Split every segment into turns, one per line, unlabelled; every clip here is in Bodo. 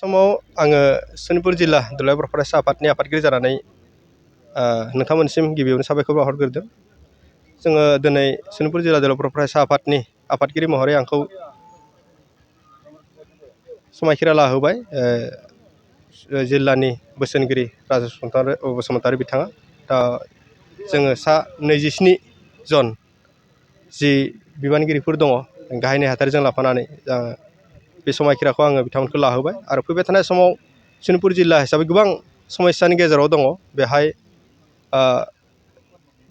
समाव आङो सनितपुर जिल्ला दुलाराय बर' फरायसा आफादनि आफादगिरि जानानै नोंथांमोननिसिम गिबियावनो साबायखर बावहरग्रोदों। जोङो दिनै सनितपुर जिल्ला दुलाराय बर' फरायसा आफादनि आफादगिरि महरै आंखौ समायखिरा लाहोबाय जिल्लानि बोसोनगिरि राजेस बसुमतारी बिथाङा। दा जोङो सा 27 जन जि बिबानगिरिफोर दङ गाहाय नेहाथारिजों लाफानानै बे समायखिराखौ आङो बिथांमोनखौ लाहोबाय आरो फैबाय थानाय समाव सनितपुर जिल्ला हिसाबै गोबां समस्यानि गेजेराव दङ। बेहाय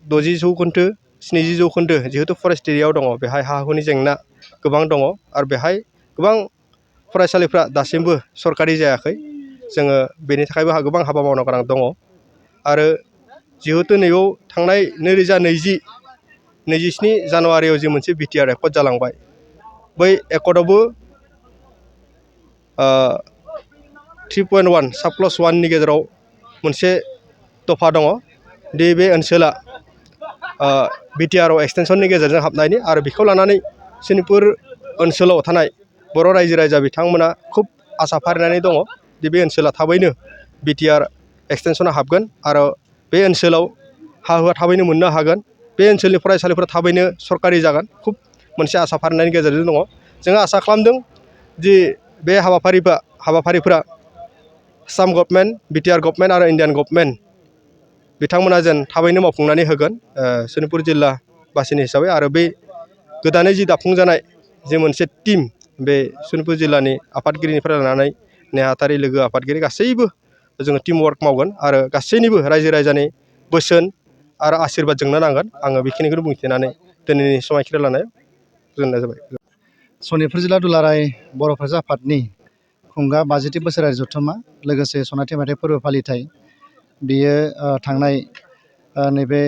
60 जौखोन्दो 70 जौखोन्दो जिहेतु फरेस्ट एरियायाव दङ, बेहाय हा हुनि जेंना गोबां दङ आरो बेहाय गोबां फरायसालिफ्रा दासिमबो सरकारि जायाखै। जोङो बेनि थाखायबो गोबां हाबा मावनो गोनां दङ आरो जिहेतु नैयाव थांनाय 2027 जानुवारियाव जि मोनसे बिटिआर एकर्ड जालांबाय, बै एकर्डआवबो 3.1 +1 नि गेजेराव मोनसे दफा दङ दि बे ओनसोला बिटिआर एक्सटेनसननि गेजेरजों हाबनायनि आरो बेखौ लानानै सनितपुर ओनसोलाव थानाय बर' रायजो राजा बिथांमोना खुब आसा फारिनानै दङ दि बे ओनसोला थाबैनो बिटिआर एक्सटेनसना हाबगोन आरो बे ओनसोलाव हा हुआ थाबैनो मोननो हागोन। बे ओनसोलनि फरायसालिफोरा थाबैनो सरकारि जागोन, खुब मोनसे आसा फारिनायनि गेजेरजों दङ। जोङो आसा खालामदों दि बे हाबाफारिफोरा आसाम गभर्नमेन्ट, बिटिआर गभर्नमेन्ट आरो इन्डियान गभर्नमेन्ट बिथांमोना जेन थाबैनो मावफुंनानै होगोन सनितपुर जिल्लाबासिनि हिसाबै। आरो बे गोदानै जि दाफुंजानाय जे मोनसे टीम, बे सनितपुर जिल्लानि आफादगिरिनिफ्राय लानानै नेहाथारि लोगो आफादगिरि गासैबो जोङो टीम वार्क मावगोन आरो गासैनिबो रायजो राजानि बोसोन आरो आशीर्बाद जोंनो नांगोन। आङो बेखिनिखौनो बुंथिनानै दिनैनि समायखिरा लानायाव गोजोननाय जाबाय।
सनितपुर जिल्ला दुलाराय बर' फरायसा आफादनि खुंगा 50थि बोसोरारि जथुम्मा लोगोसे सनाथि मायथाइ फोरबो फालिथाय, बियो थांनाय नैबे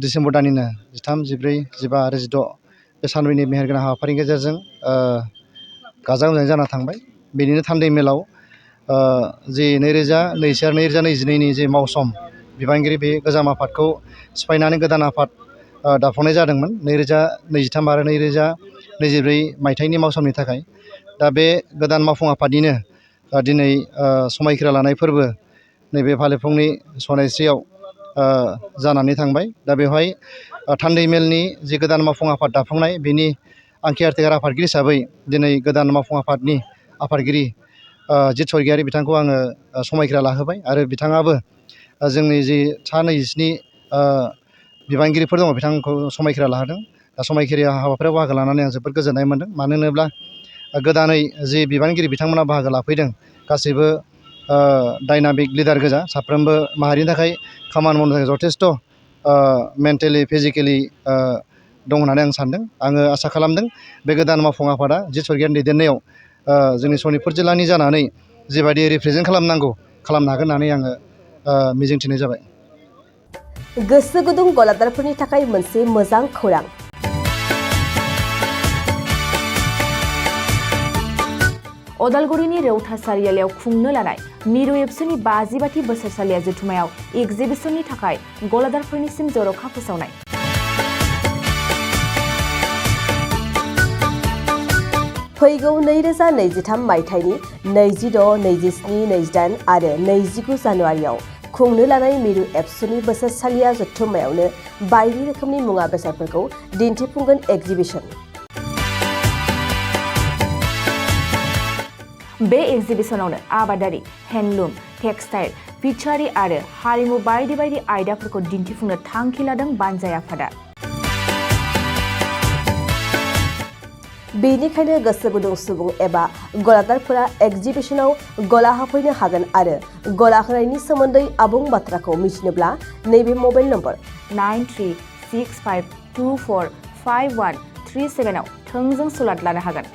डिसेम्बर दाननिनो 13, 14, 15 आरो 16 बे सानब्रैनि मेहेरगोनां हाबाफारिनि गेजेरजों गाजा गोमजायै जाना थांबाय। बेनिनो थान्दै मेलाव जि 2021 आरो 2022नि जे मावसम बिबानगिरि, बे गोजाम आफादखौ सिफायनानै गोदान आफाद दाफुंनाय जादोंमोन 2023 आरो 2024 मायथाइनि मावसमनि थाखाय। दा बे गोदान मावफुं आफादनिनो दिनै समायखिरा लानाय फोरबो नैबे भालेफुंनि सनायस्रियाव जानानै थांबाय। दा बेवहाय थान्दै मेलनि जि गोदान मावफुं आफाद दाफुंनाय, बेनि आं केयारटेकार आफादगिरि हिसाबै दिनै गोदान मावफुं आफादनि आफादगिरि जित स्वर्गियारि बिथांखौ आङो समायखिरा लाहोबाय आरो बिथाङाबो जोंनि जि सा 27 बिबानगिरिफोर दङ बिथांमोनखौ समायखिरा लाहोदों। दा समायखिरा हाबाफारियाव बाहागो लानानै आं जोबोद गोजोननाय मोनदों। मानो होनोब्ला गोदानै जि बिबानगिरि बिथांमोना बाहागो लाफैदों, गासैबो डायनामिक लिडार गोजा, साफ्रोमबो माहारिनि थाखाय खामानि मावनो थाखाय जथेस्थ' मेन्टेलि फिजिकेलि दं होननानै आं सानदों। आङो आसा खालामदों बे गोदान मावफुं आफादा जित स्वर्गियारिनि दैदेननायाव जोंनि सनितपुर जिल्लानि जानानै जिबायदि रिप्रेजेन्ट खालामनांगौ खालामनो हागोन होननानै आङो मिजिंथिनाय जाबाय।
गोसो गुदुं गलादारफोरनि थाखाय मोनसे मोजां खौरां। अदालगुरिनि रौता सारियालियाव खुंनो लानाय मिरु एबसुनि 50थि बोसोरसालिया जथुम्मायाव एगजिबिसननि थाखाय गलादारफोरनिसिम जर'खा फोसावनाय। फैगौ 2023 मायथाइनि 26, 27, 28 आरो 29 जानुवारियाव खुंनो लानाय मिरु एबसुनि बोसोरसालिया जथुम्मायावनो बायदि रोखोमनि मुवा बेसादफोरखौ दिन्थिफुंगोन एगजिबिसन। बे एगजिबिसनावनो आबादारि, हेन्डलुम, टेक्सटाइल, फिचारि आरो हारिमु बायदि बायदि आयदाफोरखौ दिन्थिफुंनो थांखि लादों बानजाय आफादा। बेनिखायनो गोसो गुदुं सुबुं एबा गलादारफोरा एगजिबिसनाव गला होफैनो हागोन आरो गला होनायनि सोमोन्दै आबुं बाथ्राखौ मिथिनोब्ला नैबे मबाइल नम्बर 9365245137 आव थोंजों सुलाद लानो हागोन।